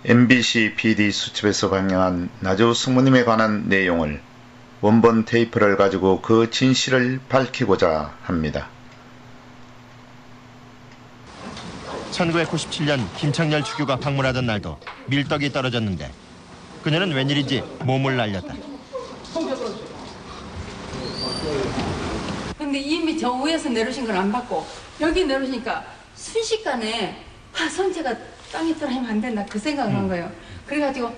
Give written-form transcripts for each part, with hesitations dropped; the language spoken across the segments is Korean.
MBC PD 수첩에서 방영한 나주 승무님에 관한 내용을 원본 테이프를 가지고 그 진실을 밝히고자 합니다. 1997년 김창렬 주교가 방문하던 날도 밀떡이 떨어졌는데 그녀는 웬일인지 몸을 날렸다. 근데 이미 저 위에서 내려오신 걸 안 받고 여기 내려오시니까 순식간에 성체가 땅에 떨어지면 안 된다 그 생각을 한 거예요. 그래가지고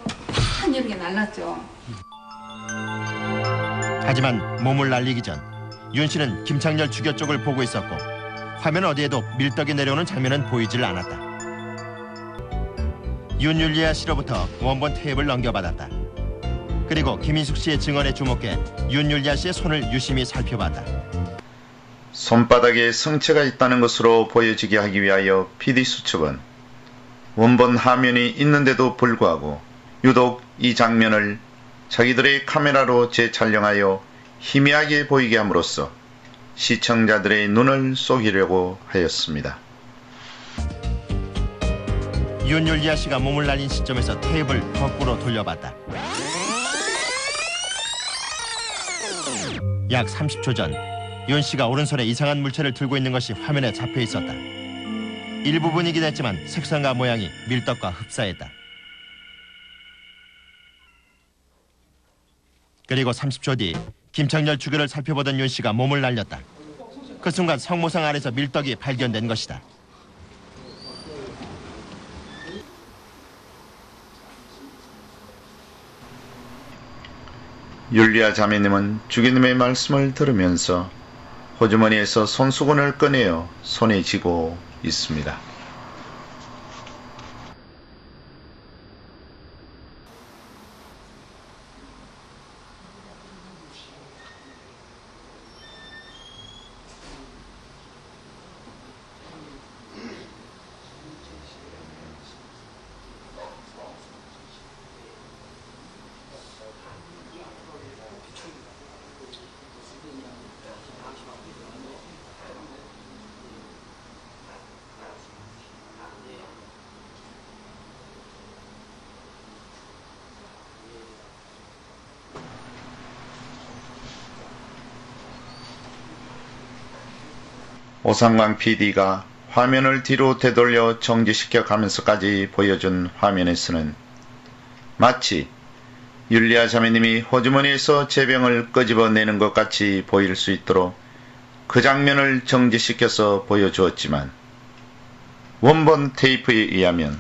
팍 이런 게 날랐죠. 하지만 몸을 날리기 전 윤 씨는 김창렬 주교 쪽을 보고 있었고 화면 어디에도 밀떡이 내려오는 장면은 보이질 않았다. 윤율리아 씨로부터 원본 테이프를 넘겨받았다. 그리고 김인숙 씨의 증언에 주목해 윤율리아 씨의 손을 유심히 살펴봤다. 손바닥에 성체가 있다는 것으로 보여지게 하기 위하여 PD수첩은 원본 화면이 있는데도 불구하고 유독 이 장면을 자기들의 카메라로 재촬영하여 희미하게 보이게 함으로써 시청자들의 눈을 속이려고 하였습니다. 윤율리아 씨가 몸을 날린 시점에서 테이프를 거꾸로 돌려봤다. 약 30초 전 윤 씨가 오른손에 이상한 물체를 들고 있는 것이 화면에 잡혀 있었다. 일부분이긴 했지만 색상과 모양이 밀떡과 흡사했다. 그리고 30초 뒤 김창렬 주교를 살펴보던 윤 씨가 몸을 날렸다. 그 순간 성모상 아래서 밀떡이 발견된 것이다. 율리아 자매님은 주교님의 말씀을 들으면서 호주머니에서 손수건을 꺼내어 손에 쥐고 있습니다. 오상광 PD가 화면을 뒤로 되돌려 정지시켜 가면서까지 보여준 화면에서는 마치 율리아 자매님이 호주머니에서 제병을 끄집어내는 것 같이 보일 수 있도록 그 장면을 정지시켜서 보여주었지만 원본 테이프에 의하면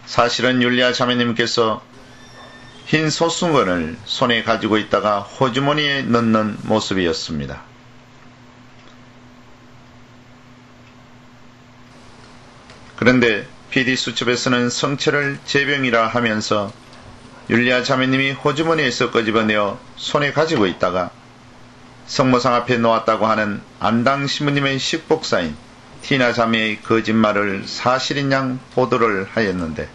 사실은 율리아 자매님께서 흰 소수건을 손에 가지고 있다가 호주머니에 넣는 모습이었습니다. 그런데 PD수첩에서는 성체를 제병이라 하면서 율리아 자매님이 호주머니에서 끄집어내어 손에 가지고 있다가 성모상 앞에 놓았다고 하는 안당 신부님의 식복사인 티나 자매의 거짓말을 사실인 양 보도를 하였는데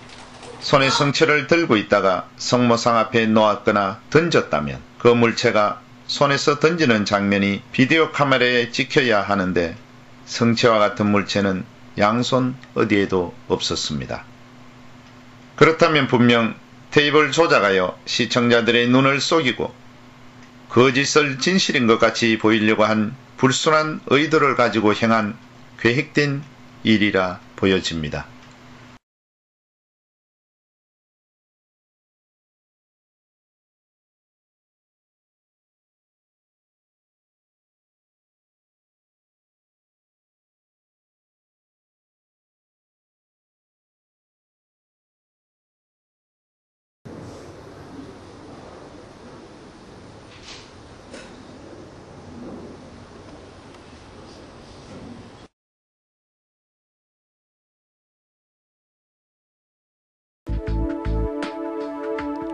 손에 성체를 들고 있다가 성모상 앞에 놓았거나 던졌다면 그 물체가 손에서 던지는 장면이 비디오 카메라에 찍혀야 하는데 성체와 같은 물체는 양손 어디에도 없었습니다. 그렇다면 분명 테이프를 조작하여 시청자들의 눈을 속이고 거짓을 진실인 것 같이 보이려고 한 불순한 의도를 가지고 행한 계획된 일이라 보여집니다.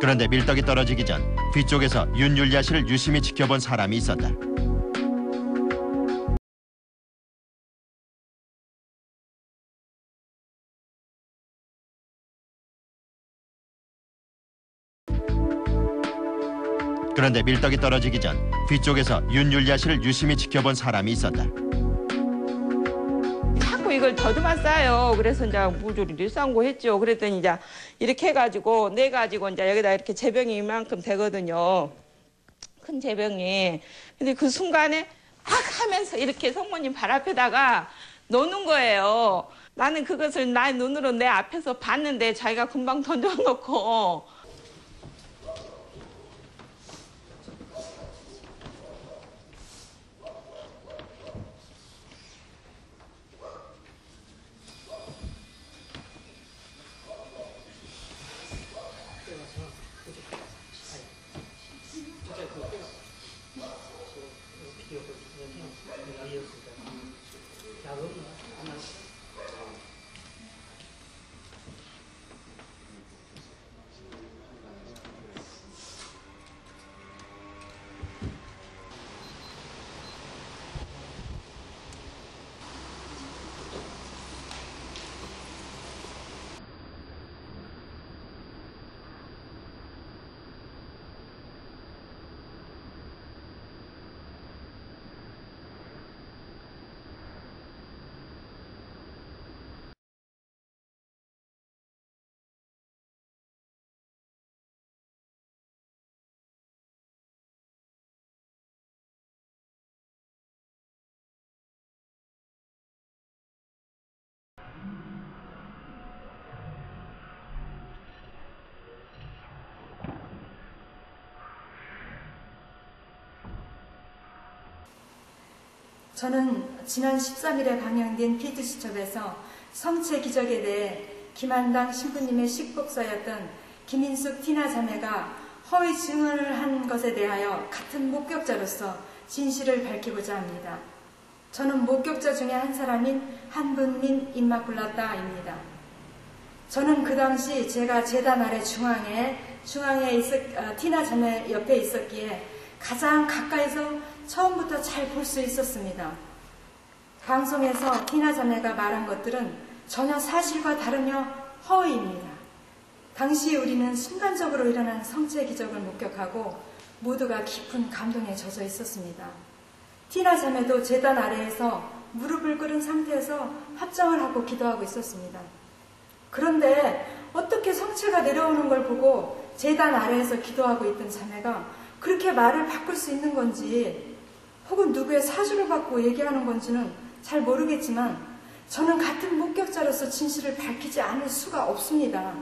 그런데 밀떡이 떨어지기 전 뒤쪽에서 윤율리아 씨를 유심히 지켜본 사람이 있었다. 그런데 밀떡이 떨어지기 전 뒤쪽에서 윤율리아 씨를 유심히 지켜본 사람이 있었다. 자꾸 자꾸 이걸 더듬었어요. 그래서 이제 무조리를 싼거 했죠. 그랬더니 이제 이렇게 해가지고 내가지고 이제 여기다 이렇게 재병이 이만큼 되거든요. 큰 재병이. 근데 그 순간에 팍 하면서 이렇게 성모님 발 앞에다가 놓는 거예요. 나는 그것을 나의 눈으로 내 앞에서 봤는데 자기가 금방 던져놓고. 저는 지난 13일에 방영된 PD수첩에서 성체 기적에 대해 김한당 신부님의 식복서였던 김인숙 티나 자매가 허위 증언을 한 것에 대하여 같은 목격자로서 진실을 밝히고자 합니다. 저는 목격자 중에 한 사람인 한분민 임마굴라따입니다. 저는 그 당시 제가 제단 아래 중앙에 티나 자매 옆에 있었기에 가장 가까이서 처음부터 잘 볼 수 있었습니다. 방송에서 티나 자매가 말한 것들은 전혀 사실과 다르며 허위입니다. 당시 우리는 순간적으로 일어난 성체 기적을 목격하고 모두가 깊은 감동에 젖어 있었습니다. 티나 자매도 제단 아래에서 무릎을 꿇은 상태에서 합장을 하고 기도하고 있었습니다. 그런데 어떻게 성체가 내려오는 걸 보고 제단 아래에서 기도하고 있던 자매가 그렇게 말을 바꿀 수 있는 건지 혹은 누구의 사주를 받고 얘기하는 건지는 잘 모르겠지만 저는 같은 목격자로서 진실을 밝히지 않을 수가 없습니다.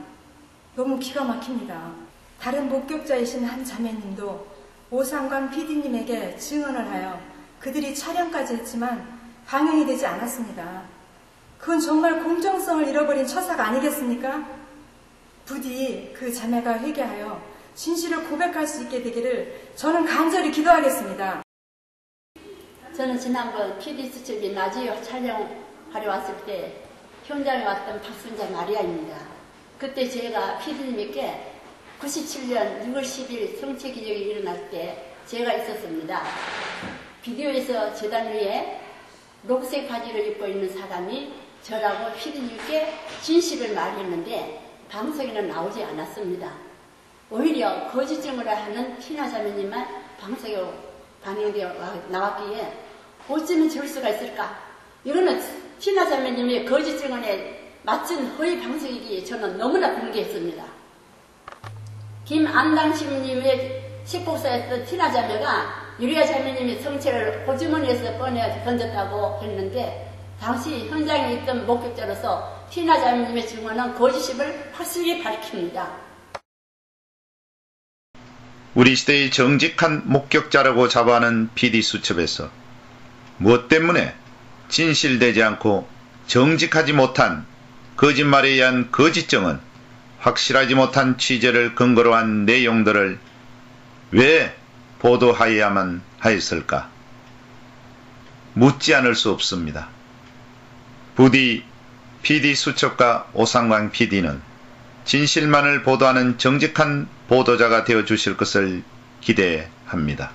너무 기가 막힙니다. 다른 목격자이신 한 자매님도 오상관 PD님에게 증언을 하여 그들이 촬영까지 했지만 방영이 되지 않았습니다. 그건 정말 공정성을 잃어버린 처사가 아니겠습니까? 부디 그 자매가 회개하여 진실을 고백할 수 있게 되기를 저는 간절히 기도하겠습니다. 저는 지난번 PD수첩이 라디오 촬영하러 왔을 때 현장에 왔던 박순자 마리아입니다. 그때 제가 PD님께 97년 6월 10일 성체 기적이 일어날 때 제가 있었습니다. 비디오에서 재단 위에 녹색 바지를 입고 있는 사람이 저라고 PD님께 진실을 말했는데 방송에는 나오지 않았습니다. 오히려 거짓 증언을 하는 티나 자매님만 방송에 방영되어 나왔기에 어쩌면 저럴 수가 있을까? 이거는 티나 자매님의 거짓 증언에 맞춘 허위 방송이기에 저는 너무나 분개했습니다. 김안당 신부님의 식복사였던 티나 자매가 유리아 자매님이 성체를 호주머니에서 꺼내 던졌다고 했는데 당시 현장에 있던 목격자로서 티나 자매님의 증언은 거짓임을 확실히 밝힙니다. 우리 시대의 정직한 목격자라고 자부하는 PD수첩에서 무엇 때문에 진실되지 않고 정직하지 못한 거짓말에 의한 거짓 증언, 확실하지 못한 취재를 근거로 한 내용들을 왜 보도하여야만 하였을까? 묻지 않을 수 없습니다. 부디 PD수첩과 오상광 PD는 진실만을 보도하는 정직한 보도자가 되어 주실 것을 기대합니다.